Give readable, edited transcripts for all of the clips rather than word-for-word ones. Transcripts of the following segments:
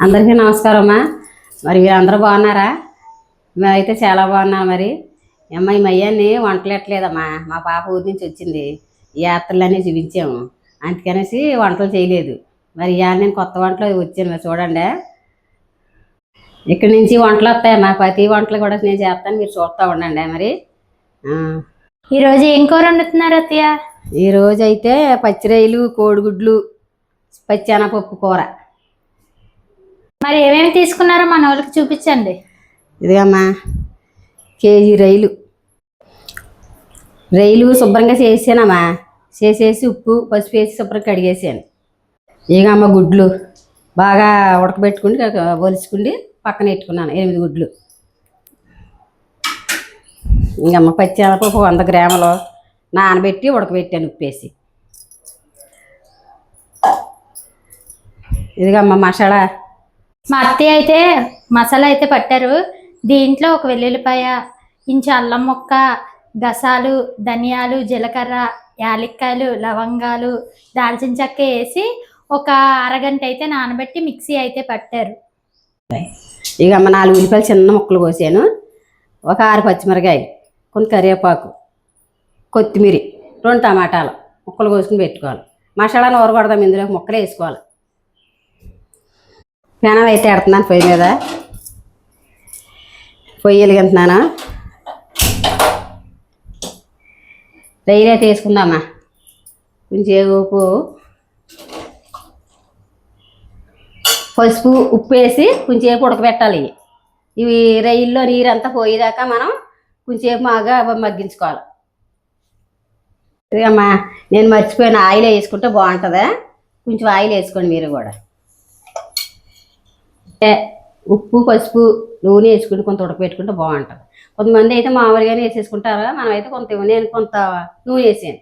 అందరికీ నమస్కారం అమ్మా. మరి మీరు అందరూ బాగున్నారా? మేమైతే చాలా బాగున్నాం. మరి అమ్మాయి మయ్యాన్ని వంటలెట్టలేదమ్మా. మా పాప ఊరి నుంచి వచ్చింది, యాత్రలన్నీ చూపించాము, అందుకనేసి వంటలు చేయలేదు. మరి ఇవాళ నేను కొత్త వంటలు వచ్చాను, చూడండి. ఇక్కడి నుంచి వంటలు వస్తాయమ్మా, ప్రతి వంటలు కూడా నేను చేస్తాను, మీరు చూస్తూ ఉండండి. మరి ఈరోజు ఏం కూర వండుతున్నారు అత్తయ్య? ఈరోజు అయితే పచ్చిరొయ్యలు, కోడిగుడ్లు, పచ్చెనపప్పు కూర. మరి ఏమేమి తీసుకున్నారో మన వాళ్ళకి చూపించండి. ఇదిగమ్మా, కేజీ రొయ్యలు శుభ్రంగా చేసానమ్మా. చేసేసి ఉప్పు పసుపు వేసి శుభ్రంగా కడిగేసాను. ఇకమ్మ గుడ్లు బాగా ఉడకబెట్టుకుని ఒలుచుకుని పక్కన పెట్టుకున్నాను, 8 గుడ్లు. ఇంకమ్మ పచ్చెనపప్పు 100 గ్రాములు నానబెట్టి ఉడకబెట్టాను ఉప్పేసి. ఇదిగమ్మ మసాలా. మా అత్తయ్య అయితే మసాలా అయితే పట్టారు. దీంట్లో ఒక వెల్లుల్లిపాయ, ఇంచు అల్లం ముక్క, గసాలు, ధనియాలు, జీలకర్ర, యాలక్కాయలు, లవంగాలు, దాల్చిన చెక్క వేసి ఒక అరగంట అయితే నానబెట్టి మిక్సీ అయితే పట్టారు. ఇక అమ్మ 4 ఉల్లిపాయలు చిన్న ముక్కలు కోసాను, ఒక 6 పచ్చిమిరకాయలు, కొంత కరివేపాకు, కొత్తిమీర, 2 టమాటాలు ముక్కలు కోసుకుని పెట్టుకోవాలి. మసాలా నూరకూడదాం, ఇందులో ముక్కలు వేసుకోవాలి. పెనం అయితే ఎడుతున్నాను పొయ్యి మీద, పొయ్యి వెలిగింటున్నాను. రొయ్యలు అయితే వేసుకుందామా. కొంచెం ఉప్పు, పసుపు, ఉప్పు వేసి కొంచెంసేపు ఉడకబెట్టాలి. ఇవి రొయ్యల్లో నీరంతా పోయేదాకా మనం కొంచెంసేపు బాగా మగ్గించుకోవాలి. ఇదమ్మా, నేను మర్చిపోయిన ఆయిల్ వేసుకుంటే బాగుంటుందా, కొంచెం ఆయిల్ వేసుకోండి మీరు కూడా. ఉప్పు పసుపు నూనె వేసుకుంటే కొంత ఉడకబెట్టుకుంటే బాగుంటుంది. కొంతమంది అయితే మామూలుగానే వేసేసుకుంటారు, మనమైతే నేను కొంత నూనె వేసాను.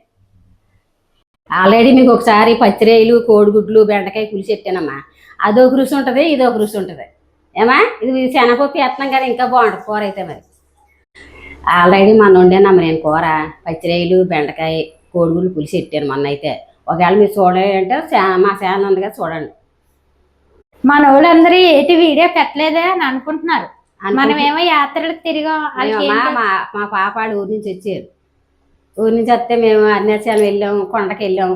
ఆల్రెడీ మీకు ఒకసారి పచ్చిరొయ్యలు, కోడిగుడ్లు, బెండకాయ పులుసు పెట్టానమ్మా. అదొక రుచి ఉంటుంది, ఇదొక రుచి ఉంటుంది. ఏమా, ఇది శనగపప్పు వేస్తున్నాం కదా, ఇంకా బాగుంటుంది కూర అయితే. మరి ఆల్రెడీ మనం వండానమ్మ నేను కూర, పచ్చిరొయ్యలు, బెండకాయ, కోడిగుడ్లు పులుసు పెట్టాను మొన్న అయితే. ఒకవేళ మీరు చూడాలి అంటే మా ఛానల్ ఉంది కదా, చూడండి. మన వాళ్ళందరూ ఏటి వీడియో పెట్టలేదే అని అనుకుంటున్నారు. మనమేమో యాత్రలకు తిరిగాం. మా పాపాడు ఊరి నుంచి వచ్చారు. ఊరి నుంచి వస్తే మేము అరుణాచలం వెళ్ళాము, కొండకి వెళ్ళాము.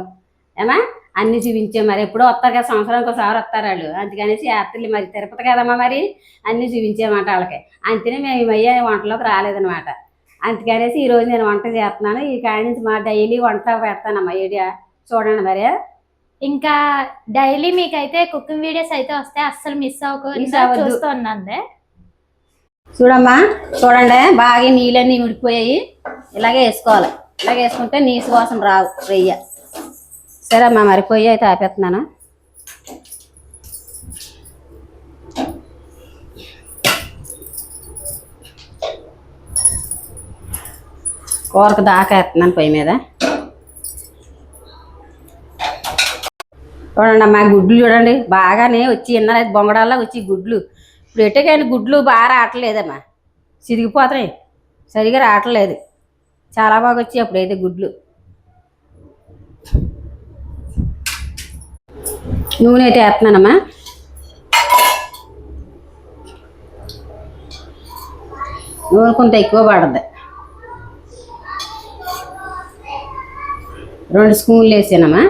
ఏమా అన్నీ చూపించాం. మరి ఎప్పుడో వస్తారు కదా, సంవత్సరానికి ఒకసారి వస్తారు వాళ్ళు. అందుకనేసి యాత్రలు మరి తిరుపతి కదమ్మా, మరి అన్నీ చూపించామంట వాళ్ళకి. అంతనే మేము ఈ మధ్య వంటలోకి రాలేదనమాట. అందుకనేసి ఈరోజు నేను వంట చేస్తున్నాను. ఈ కాడి నుంచి మా డైలీ వంట పెడతానమ్మా. ఏడియా చూడండి. మరి ఇంకా డైలీ మీకైతే కుకింగ్ వీడియోస్ అయితే వస్తాయి, అస్సలు మిస్ అవ్వకుండా చూస్తున్నాందే. చూడమ్మా, చూడండి, బాగా నీళ్ళన్నీ ఉడికిపోయాయి. ఇలాగే వేసుకోవాలి. ఇలాగే వేసుకుంటే నీసు కోసం రావు రొయ్య. సరే అమ్మా, మరి పొయ్యి అయితే ఆపేస్తున్నాను. కూరకు దాకా వేస్తున్నాను పొయ్యి మీద. చూడండి అమ్మా, గుడ్లు చూడండి బాగానే వచ్చి ఇన్నరైతే బొంగడాల్లా వచ్చి గుడ్లు. ఇప్పుడు ఎట్టకైనా గుడ్లు బాగా రావట్లేదమ్మా, చిరిగిపోతున్నాయి, సరిగా రావట్లేదు. చాలా బాగా వచ్చి అప్పుడైతే గుడ్లు. నూనె అయితే వేస్తున్నానమ్మా. నూనె కొంత ఎక్కువ పడుద్ది. 2 స్పూన్లు వేసానమ్మా.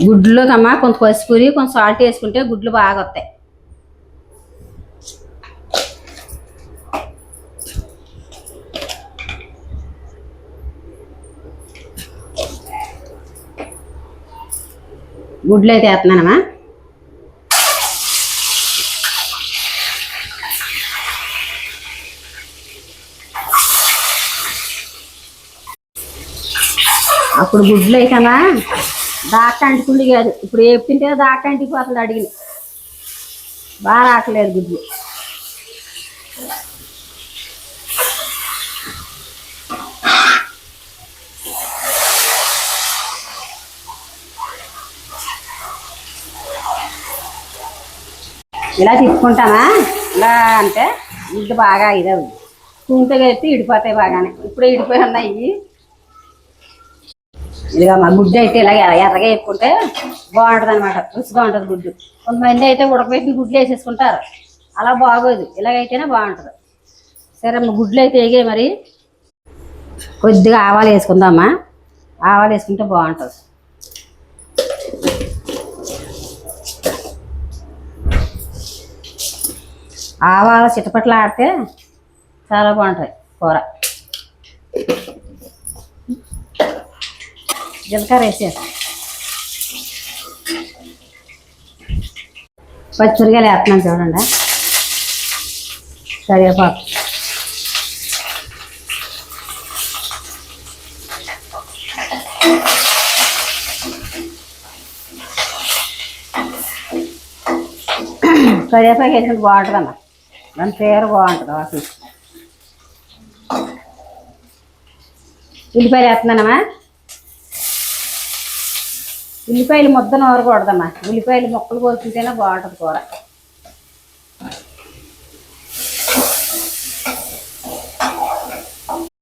గుడ్లోకమ్మా కొంత పసుపురి, కొంత సాల్ట్ వేసుకుంటే గుడ్లు బాగా వస్తాయి. గుడ్లు అయితే వేస్తున్నానమ్మా. అప్పుడు గుడ్లు అయితేనా దాకా అంటుకుండి కాదు, ఇప్పుడు ఏ తింటే దాకా అంటిపోతుంది. అడిగిన బాగా రాకలేదు గుడ్లు. ఇలా తిప్పుకుంటానా, ఇలా అంటే గుడ్డు బాగా ఇదవుతుంది. స్పూన్తో కలిపి ఇడిపోతాయి బాగానే. ఇప్పుడే ఇడిపోయి ఉన్నాయి. ఇదిగా మా గుడ్డు అయితే ఇలా ఎర్రగా వేసుకుంటే బాగుంటుంది అనమాట, రుచిగా ఉంటుంది గుడ్డు. కొంతమంది అయితే ఉడకబెట్టిన గుడ్లు వేసేసుకుంటారు, అలా బాగోదు, ఇలాగైతేనే బాగుంటుంది. సరే అమ్మ గుడ్లు అయితే వేగాయి, మరి కొద్దిగా ఆవాలు వేసుకుందామా. ఆవాలు వేసుకుంటే బాగుంటుంది. ఆవాలు చిటపట్లు ఆడితే చాలా బాగుంటుంది కూర. జీలకర్ర వేసేసి పచ్చిమిరకాయలు వేస్తున్నాను చూడండి. కరివేపాకు, కరివేపాకు వేసుకుంటే బాగుంటుంది అన్న, దాని పేరు బాగుంటుంది వాసన. ఉల్లిపాయలు వేస్తున్నానమ్మా. ఉల్లిపాయలు ముద్ద నూరకూడదమ్మా, ఉల్లిపాయలు ముక్కలు కోసుకుంటేనే బాగుంటుంది కూర.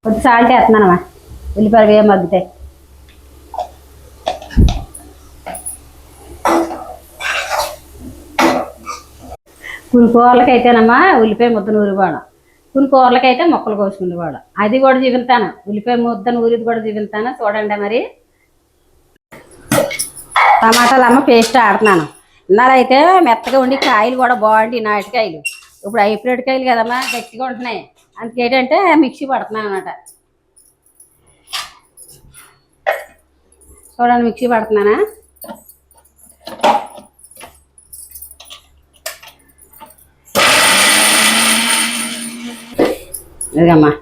కొద్ది సాల్ట్ వేస్తున్నానమ్మా, ఉల్లిపాయలు వేయ మగ్గుతాయి. కొన్ని కూరలకి అయితేనమ్మా ఉల్లిపాయ ముద్ద నూరిపోవడం, కొన్ని కూరలకైతే మొక్కలు కోసుకునేవాడు, అది కూడా చూపిస్తాను. ఉల్లిపాయ ముద్ద నూరిది కూడా చూపిస్తాను చూడండి. మరి టమాటాలు అమ్మ పేస్ట్ ఆడుతున్నాను. ఇన్నాళ్ళైతే మెత్తగా ఉండి కాయలు కూడా బాగుండి నాటికాయలు, ఇప్పుడు హైబ్రిడ్ కాయలు కదమ్మా గట్టిగా ఉంటున్నాయి, అందుకేంటంటే మిక్సీ పడుతున్నాను అనమాట. చూడండి మిక్సీ పడుతున్నానా. ఇదిగమ్మా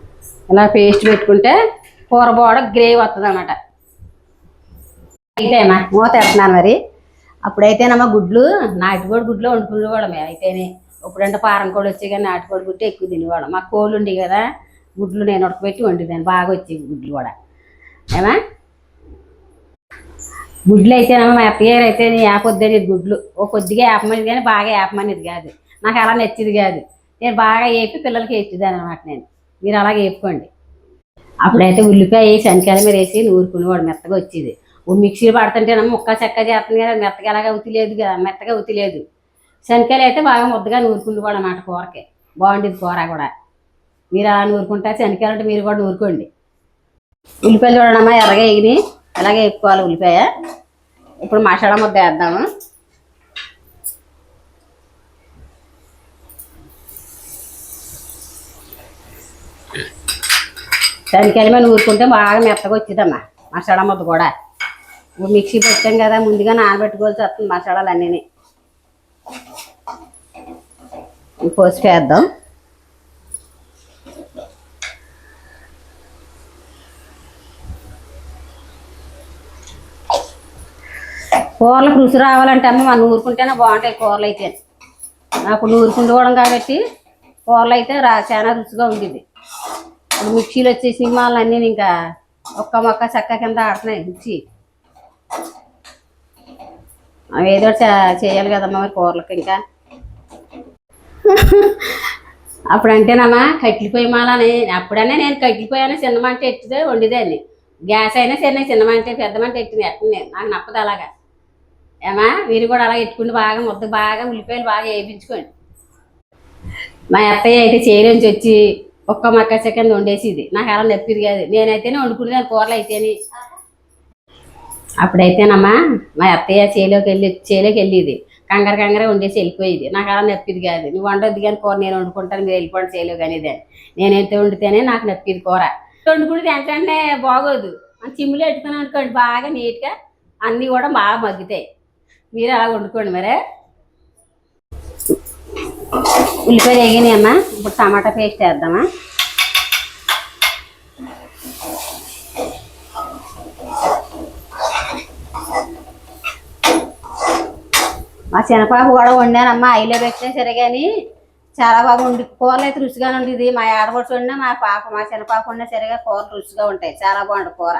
ఇలా పేస్ట్ పెట్టుకుంటే కూర బాగా గ్రేవీ వస్తుంది అన్నమాట. అయితేనా మూత వేస్తున్నాను. మరి అప్పుడైతేనమ్మా గుడ్లు నాటుకోడి గుడ్లు వండుకునేవాళ్ళం అయితేనే. ఇప్పుడంటే పారం కోడి వచ్చి కానీ నాటుకోడి గుడ్డు ఎక్కువ తినేవాళ్ళం. మాకు కోళ్ళు ఉండి కదా గుడ్లు నేను ఉడకబెట్టి వండిదాన్ని, బాగా వచ్చేవి గుడ్లు కూడా. ఏమా గుడ్లు అయితేనమ్మా మా అత్తగారు అయితే వేపొద్దని గుడ్లు ఓ కొద్దిగా వేపమనేది కానీ బాగా వేపమనేది కాదు, నాకు అలా నచ్చేది కాదు. నేను బాగా వేపి పిల్లలకి వేసేదాన్ని అనమాట. నేను మీరు అలాగే వేపుకోండి. అప్పుడైతే ఉల్లిపాయ వేసి శనకాయల మీద వేసి నూరుకునేవాడు, మెత్తగా వచ్చేది. ఓ మిక్సీ పడుతుంటేనమ్మా ముక్క చెక్క చేస్తుంది కదా, మెత్తగా అలాగా అవుతలేదు కదా, మెత్తగా అవుతలేదు. శనకాయలు అయితే బాగా ముద్దగా నూరుకునేవాడు అన్నమాట, కూరకి బాగుండేది కూర కూడా. మీరు అలా నూరుకుంటారు, శనకాయలు అంటే మీరు కూడా నూరుకోండి. ఉల్లిపాయలు చూడడమ్మా ఎర్రగా వేగిని, అలాగే వేపుకోవాలి ఉల్లిపాయ. ఇప్పుడు మసాలా ముద్ద వేద్దాము. శనకాయల మీద నూరుకుంటే బాగా మెత్తగా వచ్చిందమ్మా మసాలా ముద్ద కూడా. మిక్సీ పెట్టాం కదా, ముందుగా నానబెట్టుకోవాల్సి వస్తుంది మసాలాలు అన్నీ. పసుపు వేద్దాం. కూరలకు రుచి రావాలంటే అమ్మ మనం నూరుకుంటేనే బాగుంటాయి కూరలు అయితే. నాకు నూరుకుంటుకోవడం కాబట్టి కూరలు అయితే చాలా రుచిగా ఉండేది. ఇప్పుడు మిక్సీలు వచ్చే సినిమాలు అన్నీ ఇంకా ఒక్క మొక్క చెక్క కింద ఆడుతున్నాయి మిక్సీ. అవి ఏదో చేయాలి కదమ్మా మరి కూరలకు. ఇంకా అప్పుడంటేనమ్మా కట్లిపోయి మాలని, అప్పుడనే నేను కట్లిపోయాను చిన్నమంట ఎట్టితే వండిదాన్ని. గ్యాస్ అయినా సరే చిన్నమంట పెద్దమంట ఎట్టింది ఎట్టండి, నేను నాకు నప్పదు అలాగా. ఏమా మీరు కూడా అలా ఎట్టుకుంటే బాగా ముద్ద బాగా ఉల్లిపాయలు బాగా వేయించుకోండి. మా అత్తయ్య అయితే చేలోంచి వచ్చి ఒక్క మక్క చికెన్ వండేసిది, నాకు అలా నప్పిది కాదు. నేనైతేనే వండుకునేదాన్ని కూరలు అయితేనే. అప్పుడైతేనమ్మా మా అత్తయ్య చేలోకి వెళ్ళేది, కంగారు వండేసి వెళ్ళిపోయేది. నాకు అలా నప్పిది కాదు. నువ్వు వండొద్దు కానీ కూర నేను వండుకుంటాను, మీరు వెళ్ళిపోండి చేలో కానీ దాన్ని. నేనైతే వండితేనే నాకు నప్పిది కూర. వండుకుంటే వెంటనే బాగోదు, చిమ్ములు పెట్టుకుని అనుకోండి బాగా నీట్గా అన్నీ కూడా బాగా మగ్గుతాయి. మీరు అలా వండుకోండి. మరి ఉల్లిపాయలు వేగినాయి అమ్మా, ఇప్పుడు టమాటా పేస్ట్ వేద్దామా. మా చిన్నపాప కూడా వండానమ్మా, ఐలో పెట్టినా సరే కానీ చాలా బాగా వండి కూరలు అయితే రుచిగానే ఉండేది. మా ఆడపడుచు వండినా మా చిన్నపాప వండినా సరిగా కూరలు రుచిగా ఉంటాయి, చాలా బాగుంటుంది కూర.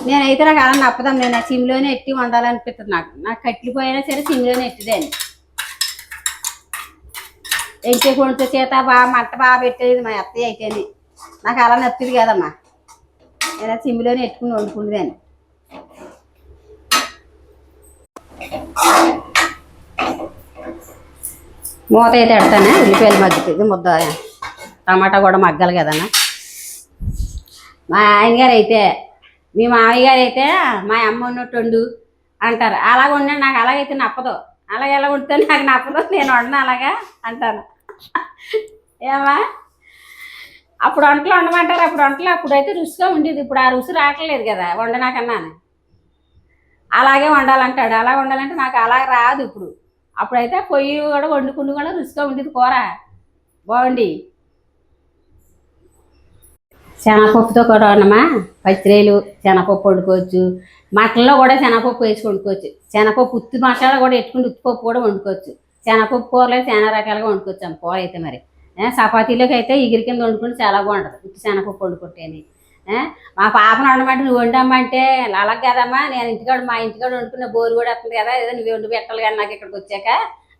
నేనైతే నాకు అలా నప్పదాం, నేను సిమ్లోనే ఎట్టి వండాలనిపిస్తుంది. నాకు కట్లిపోయినా సరే సిమ్లోనే ఎట్టిదాన్ని. ఎంకే కొంచె చేత బాగా మంట బాగా పెట్టేది మా అత్తయ్య అయితేనే. నాకు అలా నప్పిది కదమ్మా, నేను సిమ్లోనే ఎట్టుకుని వండుకునేదాన్ని. మూత అయితే ఎడతానే ఉల్లిపాయలు మగ్గుతుంది ముద్ద టమాటా కూడా మగ్గాలి కదన్నా. మా ఆయనగారు అయితే మీ మామయ్య గారు అయితే మా అమ్మ ఉన్నట్టు వండు అంటారు. అలాగ వండాను నాకు అలాగైతే నప్పదు. అలాగే ఎలా వండితే నాకు నప్పదు, నేను వండను అలాగా అంటాను. ఏమా అప్పుడు వంటలు వండమంటారు, అప్పుడు వంటలు అప్పుడైతే రుచిగా ఉండేది. ఇప్పుడు ఆ రుచి రావట్లేదు కదా వండనాకన్నాను. అలాగే వండాలంటాడు. అలా వండాలంటే నాకు అలా రాదు ఇప్పుడు. అప్పుడైతే పొయ్యి కూడా వండుకుంటూ కూడా రుచిగా ఉండేది కూర బాగుండి. శనగపప్పుతో కూడా వండమా పచ్చిరేలు శనగపప్పు వండుకోవచ్చు. మటన్లో కూడా శనగపప్పు వేసి వండుకోవచ్చు. శనగపప్పు ఉత్తి మసాలా కూడా పెట్టుకుంటే ఉత్తిపప్పు కూడా వండుకోవచ్చు. శనగపప్పు కూరలో చాలా రకాలుగా వండుకోవచ్చు అమ్మ కూర అయితే. మరి చపాతీలోకి అయితే ఇగిరి కింద వండుకుంటే చాలా బాగుంటుంది ఉత్తి శనగపప్పు వండుకుంటేని. మా పాపను వండమంటే నువ్వు వండమ్మంటే అలాగ కదమ్మా, నేను ఇంటికాడ మా ఇంటికాడ వండుకున్న బోరు కూడా వస్తుంది కదా, ఏదో నువ్వు వండి పెట్టాలి కానీ నాకు ఇక్కడికి వచ్చాక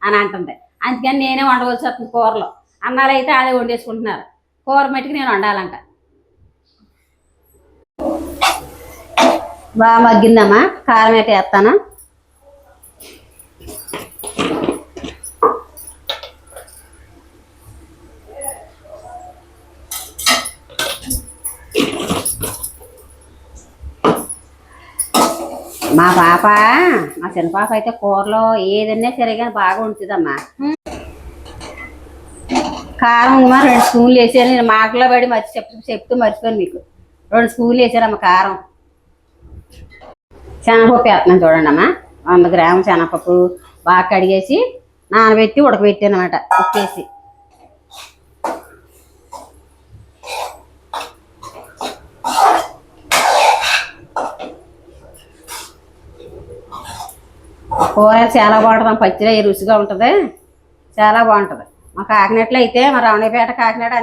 అని అంటుంది. అందుకని నేనే వండవలసి వస్తుంది కూరలో. అన్నాలు అయితే అదే వండేసుకుంటున్నారు, కూర మట్టుకు నేను వండాలంట. బాగా మగ్గిందమ్మా, కారం అయితే వేస్తాను. మా చిన్న పాప అయితే కూరలో ఏదన్నా సరే కానీ బాగా ఉంటుందమ్మా. కారం 2 స్పూన్లు వేసాను. నేను మాటలో పడి చెప్తూ మర్చిపోయాను మీకు. 2 స్పూన్లు వేసారమ్మ కారం. శనగపప్పు వేస్తున్నాను చూడండి అమ్మా. 100 గ్రాముల శనగపప్పు బాగా కడిగేసి నానబెట్టి ఉడకబెట్టాను అనమాట ఉప్పేసి. కూర చాలా బాగుంటుంది, పచ్చిగా రుచిగా ఉంటుంది, చాలా బాగుంటుంది. మా కాకినాడలో అయితే మా రమణపేట కాకినాడ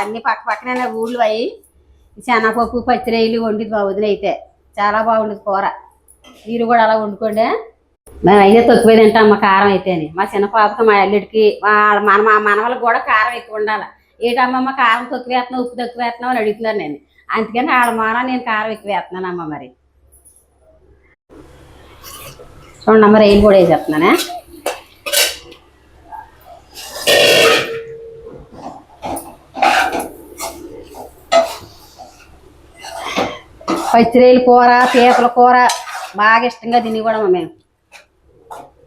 అన్ని పక్క పక్కనే ఊళ్ళు అయ్యి శనగపప్పు పచ్చిరేలు వండిది మా వదిన అయితే. చాలా బాగుండేది కూర. మీరు కూడా అలా వండుకోండి. మేము అయితే తక్కువ తింటాం మా కారం అయితేని. మా చిన్న పాపకి మా అల్లుడికి మా మనవలకు కూడా కారం ఎక్కువ ఉండాలి. ఏటమ్మమ్మ కారం తక్కువ వేస్తున్నావు ఉప్పు తక్కువ వేస్తున్నావు అని అడుగుతున్నాను నేను. అందుకని ఆడమాన నేను కారం ఎక్కువ వేస్తున్నానమ్మ. మరి చూడండి అమ్మ, రైలు కూడా వేసేస్తున్నానే. పచ్చిరేలు కూర పీతల కూర బాగా ఇష్టంగా తినివ్వడం మేము.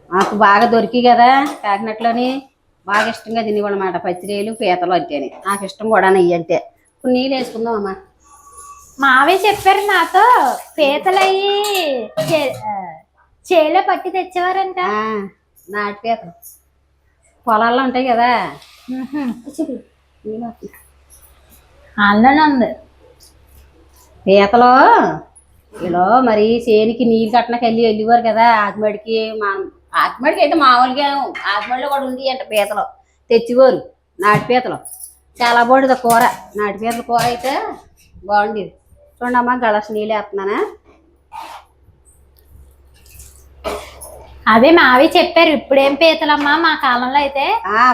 మాకు బాగా దొరికి కదా కాకినాడలోని, బాగా ఇష్టంగా తినివ్వడం అన్నమాట పచ్చిరేలు పీతలు అంటేనే. నాకు ఇష్టం కూడా నెయ్యి అంటే. ఇప్పుడు నీళ్ళు వేసుకుందాం అమ్మా. మావే చెప్పారు నాతో పీతలయ్యి చేలో పట్టి తెచ్చేవారంట. నాటు పీతలు పొలాల్లో ఉంటాయి కదా. అందులోనే ఉంది పీతలు. ఇలా మరి చేనికి నీళ్ళు కట్టడానికి వెళ్ళేవారు కదా ఆకుమడికి. ఆకుమడికి అయితే మామూలుగా ఆకుమడిలో కూడా ఉంది అంట పీతలు తెచ్చేవారు. నాటు పీతలు చాలా బాగుంటుంది కూర. నాటు పీతల కూర అయితే బాగుండేది. చూడమ్మా గలాస్ నీళ్ళు వేస్తున్నానా. అదే మావి చెప్పారు. ఇప్పుడేం పీతలమ్మా, మా కాలంలో అయితే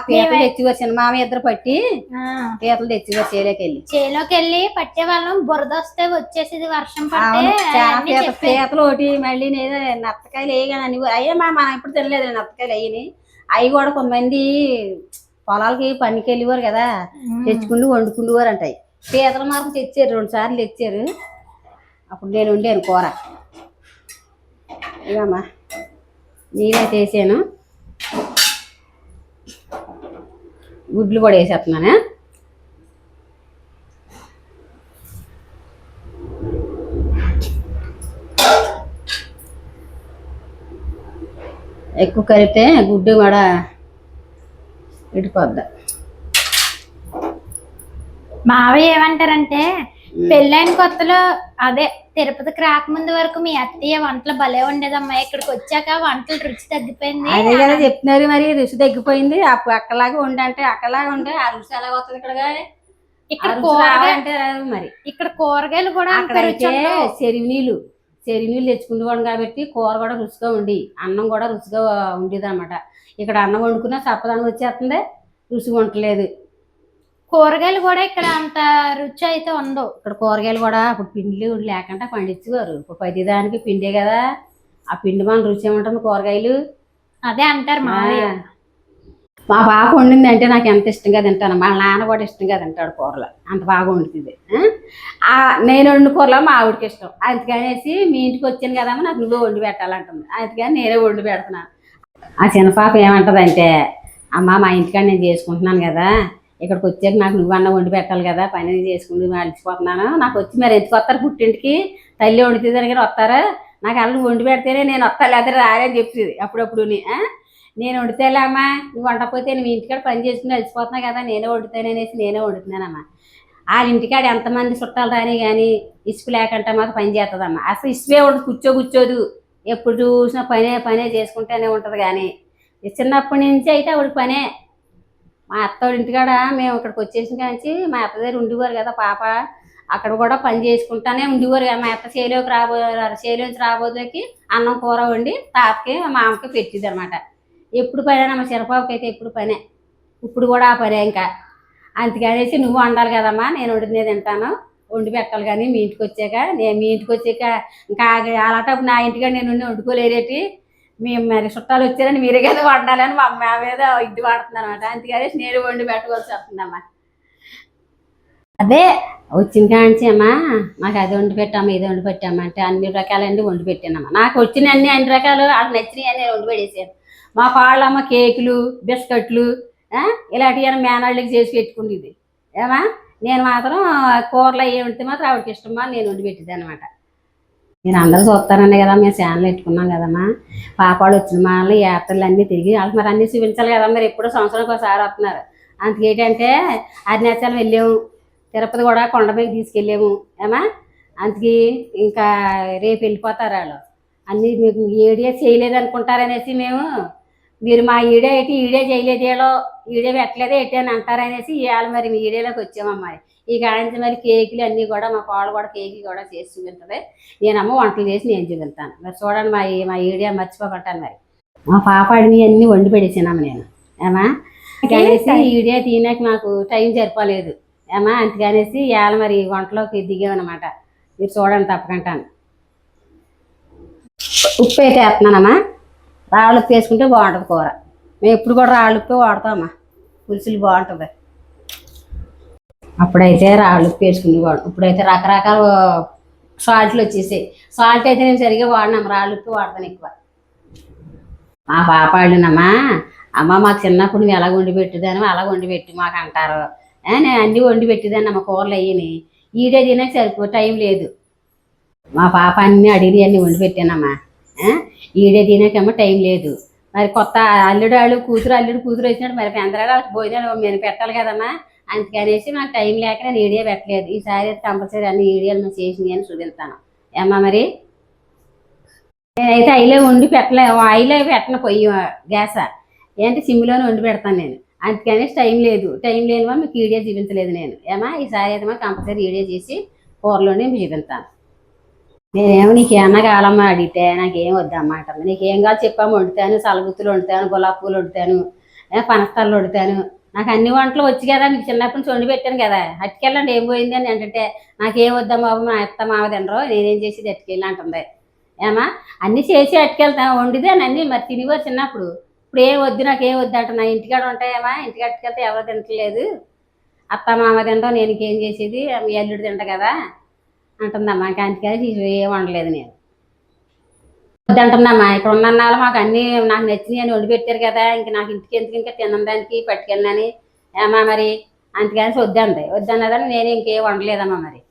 పీతలు తెచ్చివారు. చిన్న మామ ఇద్దరు పట్టి పీతలు తెచ్చివారు చేలోకి వెళ్ళి పట్టేవాళ్ళం. బురద వస్తే వచ్చేసేది వర్షం పడితే. పీతలు ఒకటి మళ్ళీ నత్తకాయలు వేయగాని అయ్యే మనం ఇప్పుడు తినలేదు నత్తకాయలు అయ్యని. అవి కూడా కొంతమంది పొలాలకి పనికి వెళ్ళేవారు కదా, తెచ్చుకుంటూ వండుకుండేవారు అంటాయి. పీతల మార్పు తెచ్చారు, 2 సార్లు తెచ్చారు. అప్పుడు నేను వండాను కూర. ఇదమ్మా నీరైతే వేసాను. గుడ్లు కూడా వేసేస్తున్నాను. ఎక్కువ కలిపితే గుడ్డు కూడా ఇడిపోద్ది. మావయ్య ఏమంటారంటే పెళ్ళైన కొత్తలో అదే తిరుపతికి రాకముందు వరకు మీ అత్తయ్య వంటలు భలే ఉండేదమ్మా, ఇక్కడికి వచ్చాక వంటలు రుచి తగ్గిపోయింది. అదే కదా చెప్తున్నారు. మరి రుచి తగ్గిపోయింది. అక్కలాగా ఉండే అంటే అక్కలాగా ఉండే ఆ రుచి ఎలా వస్తుంది ఇక్కడ అంటే. మరి ఇక్కడ కూరగాయలు కూడా అక్కడైతే చెరువు నీళ్ళు తెచ్చుకునేవాడు కాబట్టి కూర కూడా రుచిగా ఉండి అన్నం కూడా రుచిగా ఉండేది అనమాట. ఇక్కడ అన్నం వండుకున్నా చప్పదాన్ని వచ్చేస్తుంది, రుచి ఉండలేదు. కూరగాయలు కూడా ఇక్కడ అంత రుచి అయితే ఉండవు. ఇక్కడ కూరగాయలు కూడా అప్పుడు పిండి లేకుండా పండించేవారు. ఇప్పుడు ప్రతిదానికి పిండే కదా, ఆ పిండి మన రుచి ఏముంటుంది కూరగాయలు. అదే అంటారు మా పాప వండింది అంటే నాకు ఎంత ఇష్టంగా తింటాను, మా నాన్న కూడా ఇష్టంగా తింటాడు కూరలు, అంత బాగా వండుతుంది. నేను వండిన కూరలో మా ఆవిడకి ఇష్టం, అందుకనేసి మీ ఇంటికి వచ్చాను కదమ్మా నాకు నువ్వే వండి పెట్టాలంటుంది, అందుకని నేనే వండి పెడుతున్నాను. ఆ చిన్న పాప ఏమంటదంటే, అమ్మ మా ఇంటికాడ నేను చేసుకుంటున్నాను కదా, ఇక్కడికి వచ్చాక నాకు నువ్వన్నా వండి పెట్టాలి కదా, పని చేసుకుని అలసిపోతున్నాను, నాకు వచ్చి మరి ఎందుకు వస్తారు పుట్టింటికి, తల్లి వండుతుంది కానీ వస్తారా, నాకు అల్లు వండి పెడితేనే నేను వస్తా లేకపోతే రారని చెప్తుంది అప్పుడప్పుడు. నేను వండితేలే అమ్మా, నువ్వు వండకపోతే నువ్వు ఇంటికాడ పని చేసుకుని అలసిపోతున్నావు కదా, నేనే వండుతాననేసి నేనే వండుతున్నానమ్మా. వాళ్ళ ఇంటికాడ ఎంతమంది చుట్టాలు రాని కానీ ఇసుకు లేకుండా మాకు పని చేస్తుందమ్మా, అసలు ఇసువే ఉండదు, కూర్చోదు, ఎప్పుడు చూసినా పనే చేసుకుంటూనే ఉంటుంది. కానీ చిన్నప్పటి నుంచి అయితే ఆవిడకి పనే. మా అత్తవాడి ఇంటికాడ మేము ఇక్కడికి వచ్చేసిన కాంచి మా అత్త దగ్గర ఉండేవారు కదా పాప, అక్కడ కూడా పని చేసుకుంటానే ఉండేవారు కదా. మా అత్త చేలోంచి రాబోదేకి అన్నం కూర వండి తాతకి మా మామకి పెట్టింది అనమాట. ఎప్పుడు పనేనా మా చిరపాపకి అయితే ఎప్పుడు పనే, ఇప్పుడు కూడా ఆ పనే. ఇంకా అందుకనేసి నువ్వు వండాలి కదమ్మా, నేను వండినే తింటాను, వండి పెట్టాలి. కానీ మీ ఇంటికి వచ్చాక మీ ఇంటికి వచ్చాక ఇంకా అలాంటప్పుడు నా ఇంటికాడ నేను వండుకోలేరేటి, మేము మరి చుట్టాలు వచ్చారని మీరే కదా వండాలని మా అమ్మ మీద ఇది వాడుతుంది అనమాట, అందుకనేసి నేను వండి పెట్టవలసి వస్తుందమ్మా. అదే వచ్చిన కాంచి అమ్మా మాకు అది వండి పెట్టామా ఇది వండి పెట్టామా అంటే అన్ని రకాలన్నీ వండి పెట్టానమ్మా. నాకు వచ్చిన అన్ని రకాలు వాళ్ళకి నచ్చినవి అన్నీ వండి పెట్టేసాను. మా వాళ్ళమ్మ కేకులు బిస్కెట్లు ఇలాంటివి మేనాళ్ళకి చేసి పెట్టుకుండేది ఏమా, నేను మాత్రం కూరలు అవి వండితే మాత్రం ఆవిడకి ఇష్టమా నేను వండి పెట్టేది అనమాట. నేను అందరూ చూస్తానన్నా కదా, మేము ఛానల్ పెట్టుకున్నాం కదమ్మా, పాపాడు వచ్చిన మామూలు యాత్రలు అన్నీ తిరిగి వాళ్ళకి మరి అన్నీ చూపించాలి కదా, మరి ఎప్పుడో సంవత్సరానికి ఒకసారి వస్తున్నారు. అందుకేంటంటే అరుణాచలం వెళ్ళాము, తిరుపతి కూడా కొండ మీద తీసుకెళ్ళాము ఏమా, అందుకే ఇంకా రేపు వెళ్ళిపోతారు వాళ్ళు. అన్నీ మీకు ఈడే చేయలేదు అనుకుంటారనేసి మేము, మీరు మా ఈడే ఏంటి ఈడే చేయలేదు ఈడే పెట్టలేదే ఏంటి అని అంటారనేసి ఇవాళ మరి మీ ఈడేలోకి వచ్చామమ్మాయి. ఈ కాడించి మరి కేకులు అన్నీ కూడా మా పాలు కూడా కేక్ కూడా చేసి చూపించదు, నేనమ్మ వంటలు చేసి నేను చూపిస్తాను. మరి చూడండి మా ఈడియా మర్చిపోకుంటాను. మరి మా పాప అడిని అన్నీ వండి పెడేసానమ్మ నేను ఏమా, అనేసి ఈడియా తినాక నాకు టైం సరిపోలేదు ఏమా, అందుకనేసి ఇవాళ మరి వంటలోకి దిగామన్నమాట. మీరు చూడండి తప్పకుంటాను. ఉప్పు అయితే వేస్తున్నానమ్మా, రాళ్ళు ఉప్పు వేసుకుంటే బాగుంటుంది కూర, మేము ఎప్పుడు కూడా రాళ్ళు ఉప్పు వాడతామమ్మా, పులుసులు బాగుంటుంది. అప్పుడైతే రాళ్ళు ఉప్పు వేసుకునేవాడు, ఇప్పుడైతే రకరకాల సాల్ట్లు వచ్చేసాయి. సాల్ట్ అయితే నేను సరిగ్గా వాడినాము, రాళ్ళు ఉప్పు వాడతాను ఎక్కువ. మా పాప వాళ్ళనమ్మా, అమ్మ మాకు చిన్నప్పుడు నువ్వు ఎలా వండి పెట్టేదాను అలా వండి పెట్టి మాకు అంటారు, నేను అన్నీ వండి పెట్టేదాన్ని అమ్మ కూరలు అయ్యని, ఈడే తినక సరిపో టైం లేదు. మా పాప అన్నీ అడిగి అన్నీ వండి పెట్టానమ్మా, ఈడే తినకమ్మా టైం లేదు. మరి కొత్త అల్లుడు కూతురు వచ్చినట్టు మరి పెందరాడు భోజనాలు నేను పెట్టాలి కదమ్మా, అందుకనేసి నాకు టైం లేక నేను ఈడియా పెట్టలేదు. ఈసారి కంపల్సరీ అన్ని ఈడియాలు మేము చేసింది అని చూపిస్తాను ఏమ్మా. మరి నేనైతే అయిలే వండి అయిలే పెట్టను, పొయ్యి గ్యాస ఏంటి సిమ్లోనే వండి పెడతాను నేను, అందుకనేసి టైం లేని వల్ల మీకు ఈడియా చూపించలేదు నేను ఏమా. ఈసారి అయితే మాకు కంపల్సరీ ఈడియా చేసి కూరలోనే చూపిస్తాను. నేనేమో నీకేమన్నా కావాలమ్మా అడిగితే నాకేం వద్దమ్మా అంటుంది, నీకేం కావాలి చెప్పాము వండుతాను, సలగుత్తులు వండుతాను, గులాబీ పూలు వండుతాను, పనస్తాలు వండుతాను, నాకు అన్ని వంటలు వచ్చి కదా, నీకు చిన్నప్పటి నుంచి వండి పెట్టాను కదా, అట్టుకెళ్ళండి ఏం పోయింది అని అంటే నాకేం వద్దాం బాబు మా అత్త మావ తినరు, నేనేం చేసి అట్టుకెళ్ళి అంటుంది ఏమా. అన్నీ చేసి అట్టుకెళ్తాను వండిదే అని అన్నీ మరి తినేవారు చిన్నప్పుడు, ఇప్పుడు ఏం వద్దు నాకేం వద్దు అంట. నా ఇంటికాడ ఉంటాయేమా, ఇంటికి అట్టుకెళ్తే ఎవరో తింటలేదు, అత్త మామ తినరు, నేను ఇంకేం చేసేది మీ అల్లుడు తింట కదా అంటుందమ్మా. ఇంకా అందుకని ఏం వండలేదు నేను వద్దంటుందమ్మా. ఇక్కడ ఉన్నన్నాళ్ళు మాకు అన్నీ నాకు నచ్చినవి అని వండి పెట్టారు కదా, ఇంక నాకు ఇంటికి ఎందుకు ఇంకా తినడానికి పట్టుకెళ్ళని ఏమా. మరి అందుకని వద్దన్నదని నేను ఇంకేం వండలేదమ్మా. మరి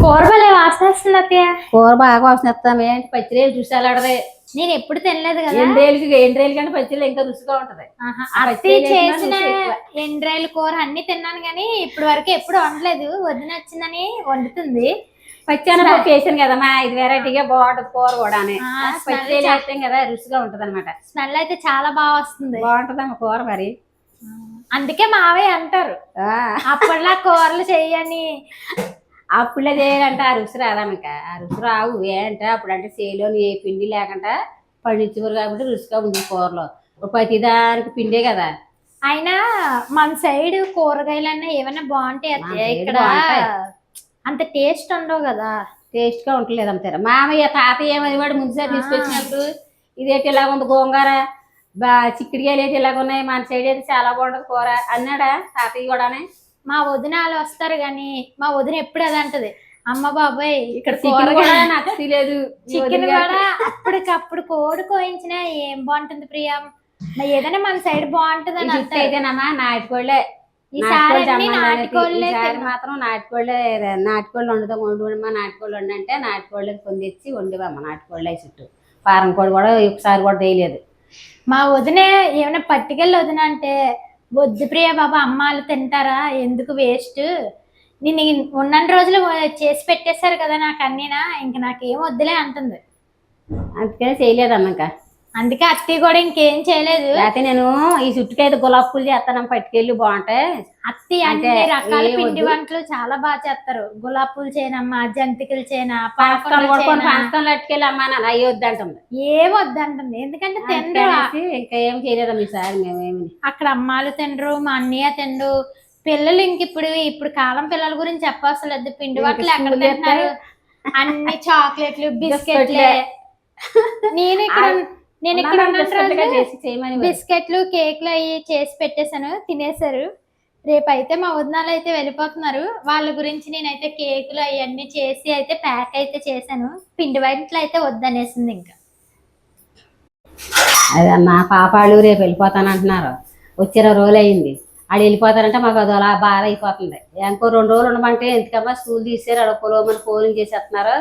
కూర భలే వాసన వస్తుంది అత్తయ్య. కూర బాగా వాసన వస్తాం, ఏంటి పచ్చిరేలు చూసాలాడదే, నేను ఎప్పుడు తినలేదు కదా. ఎండ్రేలు కంటే పచ్చిరేలు ఇంకా రుచిగా ఉంటది. అత్తయ్య చేసిన ఎండ్రాయిల కూర అన్ని తిన్నాను కానీ ఇప్పుడు వరకు ఎప్పుడు వండలేదు, వదిన వచ్చిందని వండుతుంది. పచ్చెనపప్పు వేసాను కదమ్మా, ఇది వెరైటీగా బాగుంటది కూర కూడా, పచ్చిరేలు వేస్తాం కదా రుచిగా ఉంటది అనమాట. స్మెల్ అయితే చాలా బాగా వస్తుంది, బాగుంటదమ్మా కూర. మరి అందుకే మావయ్య అంటారు అప్పట్లో కూరలు చెయ్యని, అప్పుడే చేయాలంటే ఆ రుచి రాదమ్మక, ఆ రుచి రావు ఏంటంటే అప్పుడు అంటే చేలోని ఏ పిండి లేకుండా పండించేవారు కాబట్టి రుచిగా ఉంది కూరలో, ప్రతిదానికి పిండే కదా. అయినా మన సైడ్ కూరగాయలన్నా ఏమైనా బాగుంటాయి, ఇక్కడ అంత టేస్ట్ ఉండవు కదా. టేస్ట్ గా ఉండలేదు అంటారా. మామయ్య తాతయ్య ఏమని వాడు ముందుసారి తీసుకొచ్చినప్పుడు ఇదేంటి ఇలా ఉంది గోంగూర చిక్కుడుకాయలు అయితే ఇలాగ ఉన్నాయి, మన సైడ్ అయితే చాలా బాగుంటది కూర అన్నాడా తాతయ్య కూడానే. మా వదిన వాళ్ళు వస్తారు కానీ మా వదిన ఎప్పుడు అది అంటది, అమ్మ బాబాయ్ ఇక్కడ చికెన్ కూడా నాకు తెలియదు. చికెన్ కూడా అప్పటికప్పుడు కోడి కోయించినా ఏం బాగుంటుంది ప్రియా, మరి ఏదైనా మన సైడ్ బాగుంటుంది అని అంటారు. అయితేనమ్మా నాటుకోళ్ళే ఈసారి నాటుకోళ్ళే మాత్రం నాటుకోళ్ళు వండుతామా, నాటుకోళ్ళు వండంటే నాటుకోళ్ళు పొందిచ్చి వండివమ్మ. నాటుకోళ్ళ చుట్టూ పారం కోడి కూడా ఒకసారి కూడా వేయలేదు. మా వదిన ఏమైనా పట్టుకెళ్ళి వదిన అంటే, వద్దు ప్రియ బాబా అమ్మ వాళ్ళు తింటారా ఎందుకు వేస్ట్, నేను ఉన్న రోజులు చేసి పెట్టేశారు కదా నాకు అన్నీనా, ఇంక నాకేం వద్దులే అంటుంది. అందుకని చేయలేదమ్మ. ఇంకా అందుకే అత్తయ్య కూడా ఇంకేం చేయలేదు. అయితే నేను ఈ చుట్టుకైతే గులాబీ పూలు చేస్తాను, పట్టుకెళ్ళి బాగుంటాయి. అత్తయ్య అన్ని రకాల పిండి వంటలు చాలా బాగా చేస్తారు. గులాబీ పూలు చేయనమ్మా, జంతికలు చేయనా, పానకంలో అట్టుకెళ్ళి అమ్మా నన్ను అయ్యి వద్దంటుంది. ఏం వద్దంటుంది ఎందుకంటే తినరు. ఇంకా ఏం చేయలేదమ్మ ఈసారి మేమేమి. అక్కడ అమ్మాలు తినరు, మా అన్నయ్య తినరు. పిల్లలు ఇంక ఇప్పుడు కాలం పిల్లల గురించి చెప్పవసలేదు. పిండి వంటలు ఎక్కడ తింటున్నారు, అన్ని చాక్లెట్లు బిస్కెట్లే. నేను ఇక్కడ బిస్కెట్లు కేక్లు అవి చేసి పెట్టేశాను, తినేశారు. రేపైతే మా వదినాలు అయితే వెళ్ళిపోతున్నారు, వాళ్ళ గురించి నేనైతే కేకులు అవన్నీ చేసి అయితే ప్యాక్ అయితే చేశాను. పిండి వంటలు అయితే వద్దనేసింది. ఇంకా అదే మా పాపాళ్ళు రేపు వెళ్ళిపోతాను అంటున్నారు, వచ్చి 20 రోజులు అయింది. ఆడు వెళ్ళిపోతారంటే మాకు అది అలా బాధ అయిపోతుంది. ఇంకో 2 రోజులు ఉండమంటే ఎందుకమ్మా స్కూల్ తీసారు, అక్కడ పొలవమని పోలింగ్ చేసేస్తున్నారు,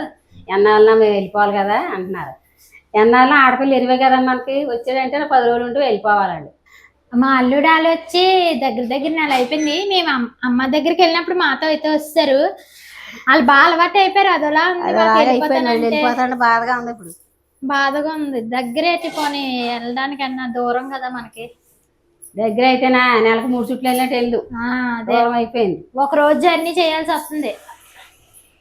ఎన్నాళ్ళన్నా మేము వెళ్ళిపోవాలి కదా అంటున్నారు. ఎన్నాళ్ళ ఆడపిల్లలు ఎరివే కదా మనకి, వచ్చాడంటే 10 రోజులు ఉంటూ వెళ్ళిపోవాలండి. మా అల్లుడు వాళ్ళు వచ్చి దగ్గర నెల అయిపోయింది. మేము అమ్మ దగ్గరికి వెళ్ళినప్పుడు మాతో అయితే వస్తారు. వాళ్ళు బాగా అలవాటు అయిపోయారు. అదోలా వెళ్ళిపోతాడు బాధగా ఉంది. ఇప్పుడు బాధగా ఉంది. దగ్గర అయితే పోనీ వెళ్ళడానికన్నా దూరం కదా మనకి. దగ్గర అయితే నెలకు 3 చుట్లు వెళ్ళినట్టు వెళ్ళు, దూరం అయిపోయింది. ఒక రోజు జర్నీ చేయాల్సి వస్తుంది.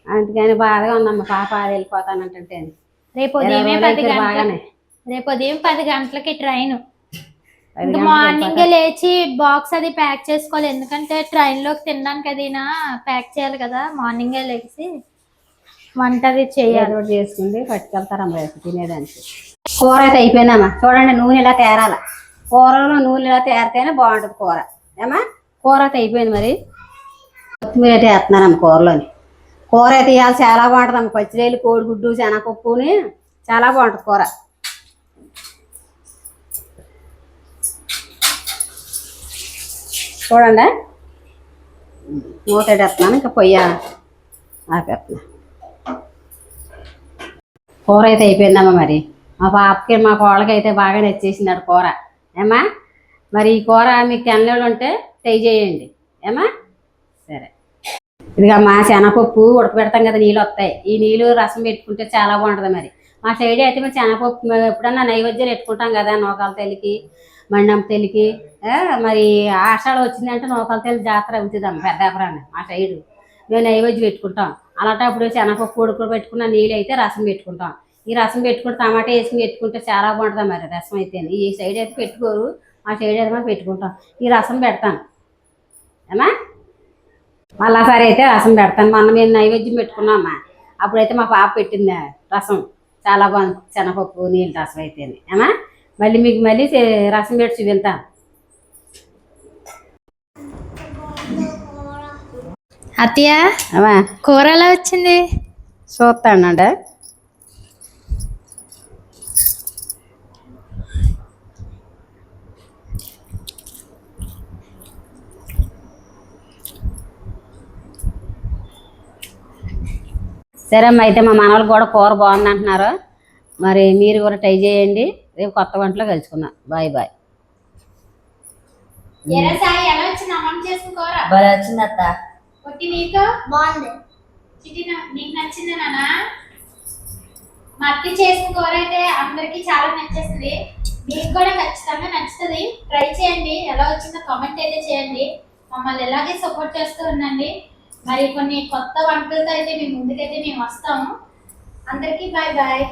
అందుకని బాధగా ఉందమ్మా పాప వెళ్ళిపోతానంటే. రేపు ఉదయం 10 గంటలకి ట్రైన్. ఇంకా మార్నింగే లేచి బాక్స్ అది ప్యాక్ చేసుకోవాలి, ఎందుకంటే ట్రైన్ లోకి తినడానికి అది ప్యాక్ చేయాలి కదా. మార్నింగే లేచి వంట అది చేయాలి, చేసుకుంటే పట్టుకెళ్తారమ్మా తినేదానికి. కూర అయితే అయిపోయిందమ్మా. చూడండి నూనె ఇలా తేరాల, కూరలో నూనె ఇలా తేరితేనే బాగుంటుంది కూర. ఏమా కూర అయితే అయిపోయింది. మరి కొత్తిమీర అయితే వేస్తున్నారమ్మ కూరలోని. కూర అయితే ఇవాళ చాలా బాగుంటుంది అమ్మ. పచ్చిరేలు, కోడిగుడ్డు, శనగపప్పుని చాలా బాగుంటుంది కూర. చూడండి మూత వేస్తున్నాను, ఇంకా పొయ్య ఆపేస్తున్నా. కూర అయితే అయిపోయిందమ్మా. మరి మా పాపకి మా కోళ్ళకి అయితే బాగా నచ్చేసింది అటు కూర. ఏమా మరి ఈ కూర మీకు తెల్లలు ఉంటే ట్రై చేయండి. ఏమా సరే. ఇదిగా మా శనగపప్పు ఉడకబెడతాం కదా, నీళ్ళు వస్తాయి. ఈ నీళ్ళు రసం పెట్టుకుంటే చాలా బాగుంటుంది. మరి మా సైడ్ అయితే మరి శనగపప్పు ఎప్పుడన్నా నైవేద్యాలు పెట్టుకుంటాం కదా, నూకాల తల్లికి, మండమ్మ తల్లికి. మరి ఆషాఢం వచ్చిందంటే నూకాల తల్లి జాతర అవుతుందమ్మ పెద్దాపురాన్ని. మా సైడు మేము నైవేద్యం పెట్టుకుంటాం. అలాంటప్పుడు శనగపప్పు ఉడకబెట్టుకున్న నీళ్ళు అయితే రసం పెట్టుకుంటాం. ఈ రసం పెట్టుకుంటే టమాటా వేసుకుని పెట్టుకుంటే చాలా బాగుంటుంది. మరి రసం అయితే ఈ సైడ్ అయితే పెట్టుకోరు, మా సైడ్ అయితే మనం పెట్టుకుంటాం. ఈ రసం పెడతాను ఏమా, మళ్ళా సరే అయితే రసం పెడతాను. మొన్న మేము నైవేద్యం పెట్టుకున్నామా, అప్పుడైతే మా పాప పెట్టింది రసం, చాలా బాగుంది. శనగపప్పు నీళ్ళు రసం అయితే ఏమా. మళ్ళీ మీకు మళ్ళీ రసం పెట్టి చూపిస్తాను. అత్తయ్య కూర ఎలా వచ్చింది చూస్తానండి. సరే అమ్మ, అయితే మా మనవాళ్ళు కూడా కూర బాగుంది అంటున్నారు. మరి మీరు కూడా ట్రై చేయండి. రేపు కొత్త వంటలో కలుసుకుందాం. Bye bye. వచ్చింది అత్త. బాగుంది. నీకు నచ్చింది నాన్న. మా అత్త చేసిన కూర అయితే అందరికి చాలా నచ్చేస్తుంది. మీకు కూడా ఖచ్చితంగా నచ్చుతుంది. ట్రై చేయండి. ఎలా వచ్చిందో కామెంట్ అయితే చేయండి. మమ్మల్ని ఎలాగే సపోర్ట్ చేస్తూ ఉండండి. మరి కొన్ని కొత్త వంటలతో అయితే మీ ముందుకైతే మేము వస్తాము. అందరికీ బాయ్ బాయ్.